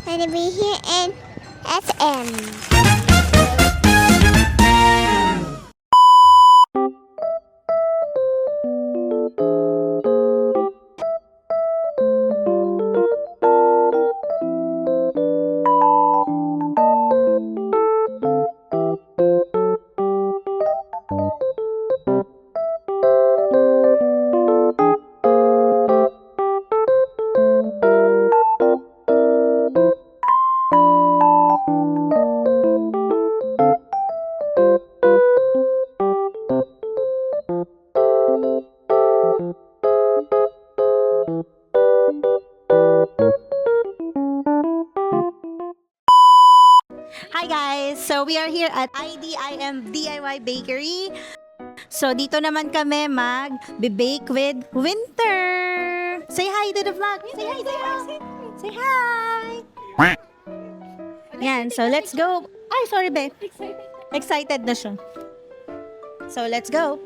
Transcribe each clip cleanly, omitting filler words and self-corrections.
gonna be here in SM. Hi guys! So we are here at IDIM DIY Bakery. So dito naman kami mag-bake with Winter. Say hi to the vlog. Say hi, say hi. Say hi. Yan, so let's go. Ay, sorry be. Excited na siya. So let's go.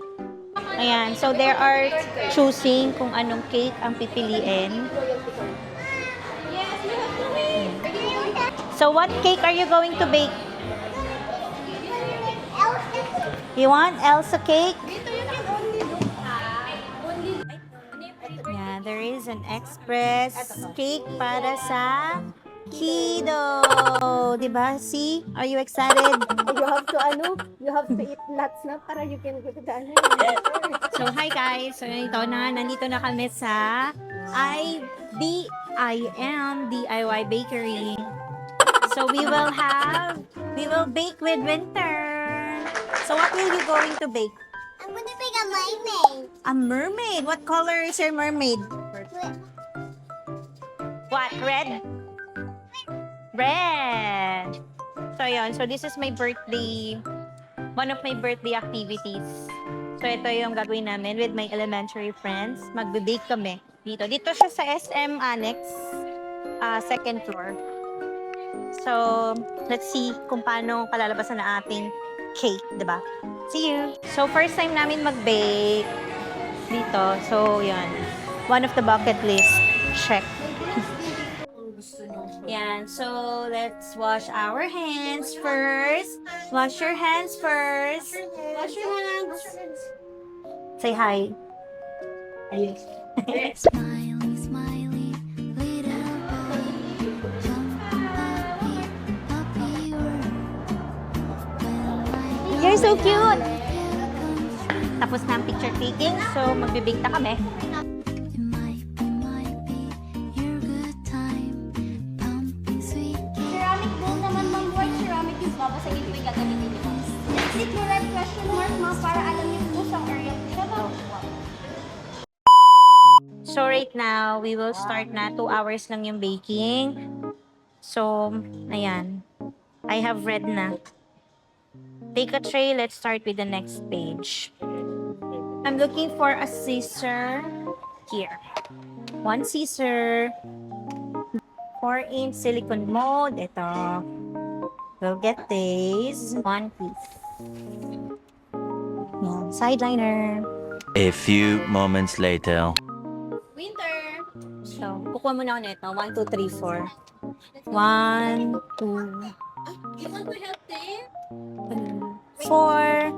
Ayan, so there are choosing kung anong cake ang pipiliin. So what cake are you going to bake? You want Elsa cake? Yeah, there is an express cake para sa Kido. Diba? See? Are you excited? You have to eat lots na para you can go to the So, hi guys. So, nandito na kami sa IDIM DIY Bakery. So, we will bake with Winter. So, what will you going to bake? I'm gonna bake a mermaid. A mermaid? What color is your mermaid? What? Red? Red! So, yun. So, this is my birthday. One of my birthday activities. So, ito yung gagawin namin with my elementary friends. Magbe-bake kami dito. Dito siya sa SM Annex, second floor. So, let's see kung paano kalalabasan na ating cake, diba? See you! So, first time namin mag-bake dito. So, yan. One of the bucket list. Check. Yan. So, let's wash our hands first. Wash your hands first. Wash your hands. Say hi. Smiley, smiley, little boy, jumping happy, happy world. When You're so cute! life comes true, Tapos na ang picture taking. So, magbe-bake na kami. it might be your good time, pumping sweet cake. Ceramic bowl naman, ma'am. White ceramic yung babasagin ko yung gagamitin niyo, ma'am. Click mo red question mark, ma'am, para alam niyo kung saan area po siya, ma'am. So, right now, we will start na. 2 hours lang yung baking. So, ayan. I have read na. Take a tray. Let's start with the next page. I'm looking for a scissor. Here. 1 scissor. 4-inch silicone mold. Ito. We'll get this. 1 piece. Yan. Sideliner. A few moments later. Winter! So, kukuha muna ako nito. 1, 2, 3, 4. 1, 2, You want to help them? 4.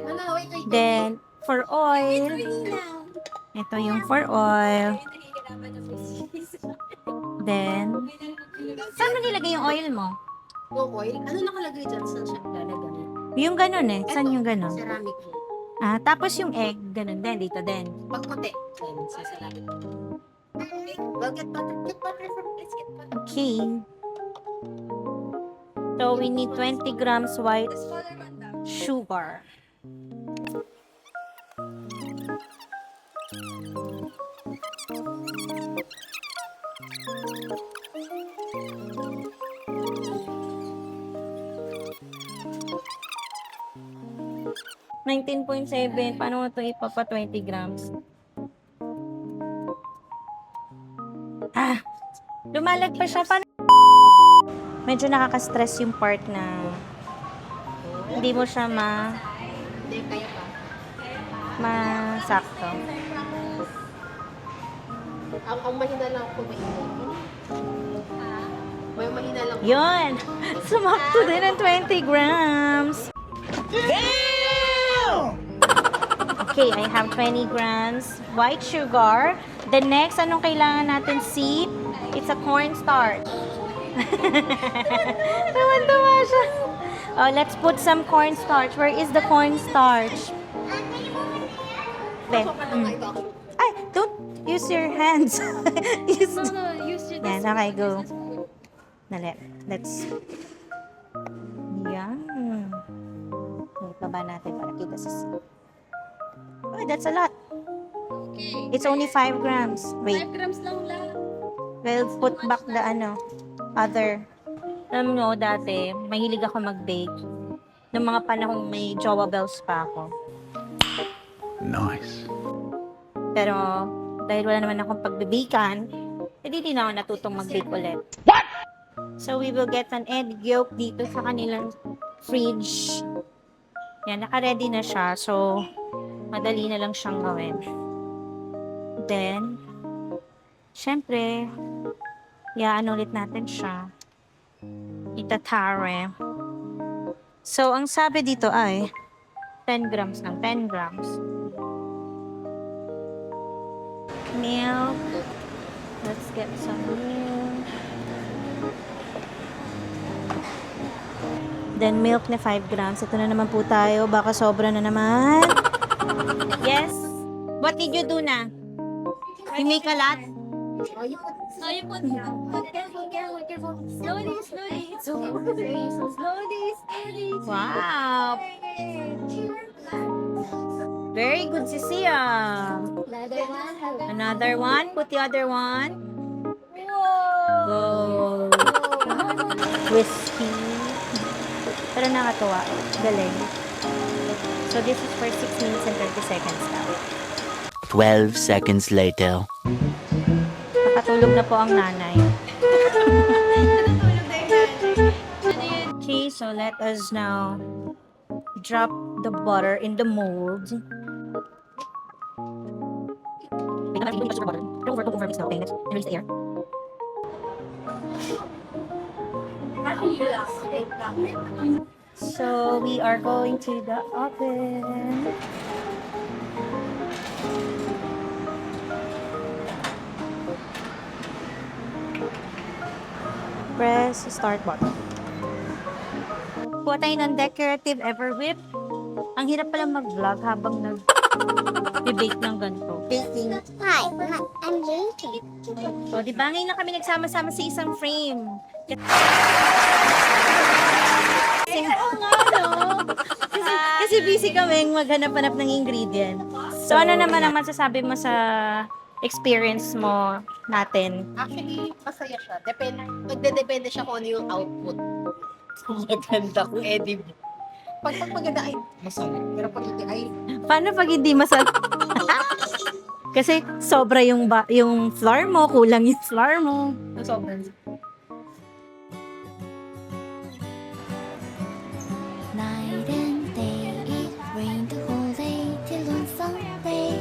Mama, wait. Then, for oil. Ito yung for oil. Then, saan mo nilagay yung oil mo? Yung oil? Ano nakalagay dyan? Saan siya lalagay? Yung ganun eh. Saan yung ganun? Ceramic bowl. Tapos yung egg, ganun din. Dito din. Pag puti. Then, sasalagay. Well, get butter. Get butter from please. Get butter. Okay. So, we need 20 grams white sugar. $19.7. Paano mo ito ipapa 20 grams? Lumalag pa siya. Paano? Medyo nakaka-stress yung part na hindi mo siya Hindi, kaya pa. masakto. Ang mahina lang ako mainit. May mahina lang. Yun! Sumakto din ng 20 grams. Okay, I have 20 grams white sugar. The next, anong kailangan natin, C? It's a cornstarch. Tawa-tawa siya. Oh, let's put some cornstarch. Where is the cornstarch? There. Ay, don't use your hands. use Use your Yan, okay, go. Dali. Let's... Yan. Ibaba natin para kita sa... Oh, that's a lot. Okay. It's only 5 grams. Wait. 5 grams lang lahat. We'll put back the other. Alam mo, dati, mahilig ako mag-bake. Noong mga panahong may jowa bells pa ako. Nice. Pero, dahil wala naman akong pagbibikan, hindi din ako natutong mag-bake ulit. What? So, we will get an egg yolk dito sa kanilang fridge. Yan, naka-ready na siya. So, madali na lang siyang gawin. Then, syempre, iaan ulit natin siya. Itatare. So, ang sabi dito ay 10 grams lang. 10 grams. Milk. Let's get some milk. Then, milk na 5 grams. Ito na naman po tayo. Baka sobra na naman. Yes? What did you do na? You make a lot? So you put careful. Slowly. Wow! Very good, Cecilia. Another one. Put the other one. Whoa! Whiskey. Pero nakatuwa. Galing. So this is for 6 minutes and 30 seconds now. 12 seconds later. Nakatulog na po ang nanay. Okay, so let us now drop the butter in the mold. Don't over mix now, okay? Let's release the air. So we are going to the oven. Press start button. Kuha tayo ng decorative Everwhip. Ang hirap pala mag-vlog habang nag-bake ng ganito. Baking. Hi, I'm baking. So, di ba ngayon na kami nagsama-sama sa isang frame? Kasi busy kami maghanap-hanap ng ingredient. So, ano naman ang masasabi mo sa experience mo natin? Actually, masaya siya. Magdedepende siya kung ano yung output. Kung maganda, kung edible. Pag maganda ay masarap. Pero pag hindi ay Paano pag hindi masarap? Kasi sobra yung flour mo, kulang yung flour mo. sobrang Night and day, it rained the whole day till on Sunday.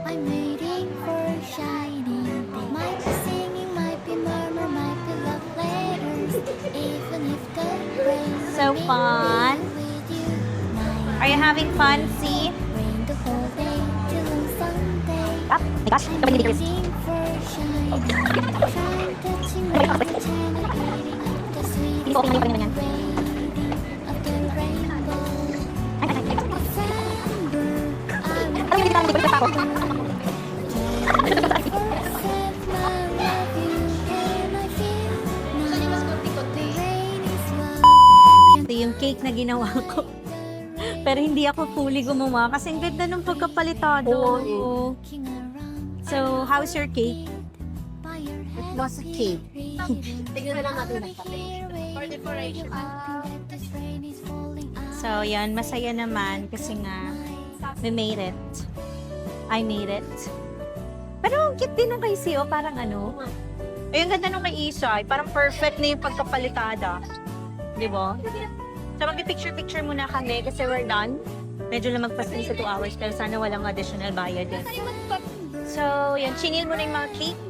I'm waiting for a shining day. Might be singing, might be murmur, might be love letters. Even if the rain So fun. with you. Night Are you having fun, see? rained the whole day till on Sunday. Ah, my gosh, kapag hindi Waiting for a shining day. Try touching my pretend and reading up the sweet Hindi ko okay na yung rain of the rainbow. December, I will Ano yung hindi ko ako? accept my love you and I feel now the rain is low. Ito yung cake na ginawa ko. Pero hindi ako fully gumawa kasi ang ganda ng pagkapalitado. Looking around So, how's your cake? by your head. was a cake. Tignan na lang natin ng pati. For decoration. This rain is falling out. So, yan, masaya naman kasi nga, we made it. I made it. Pero ang cute din ng kay Sio, parang ano. Ay, ang ganda nung kay Isay, parang perfect na yung pagkapalitada. Di ba? So, mag-picture-picture muna kami kasi we're done. Medyo lang magpasin sa 2 hours pero sana walang additional bayad yun. So, yan, chinil mo na yung mga cake.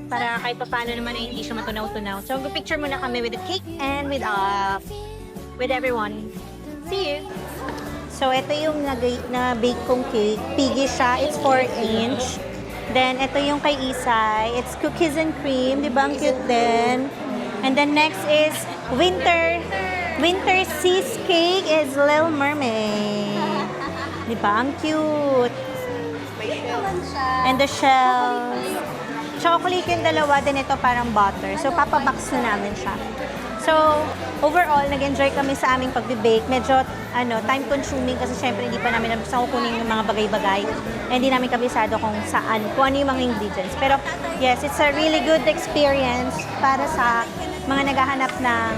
para kahit pa paano naman ay hindi siya matunaw-tunaw. So, picture muna kami with the cake and with everyone. See you! So, ito yung na-bake kong cake. Piggy siya. It's 4-inch. Then, ito yung kay Isay. It's cookies and cream. Di ba? Ang cute din. And then, next is winter seas cake is Little Mermaid. Di ba? Ang cute. And the shells. Chocolate yung dalawa. Then, ito parang butter. So, papabox na namin siya. So, overall, nag-enjoy kami sa aming pag-bake. Medyo, time-consuming kasi syempre hindi pa namin nabuksan kukunin yung mga bagay-bagay. Hindi namin kabisado kung ano yung mga ingredients. Pero, yes, it's a really good experience para sa mga naghahanap ng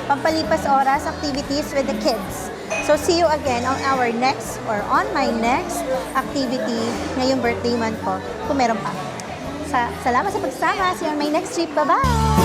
pampalipas oras activities with the kids. So, see you again on our next or on my next activity ngayong birthday month ko, kung meron pa. Salamat sa pagsama. See you on my next trip. Bye-bye!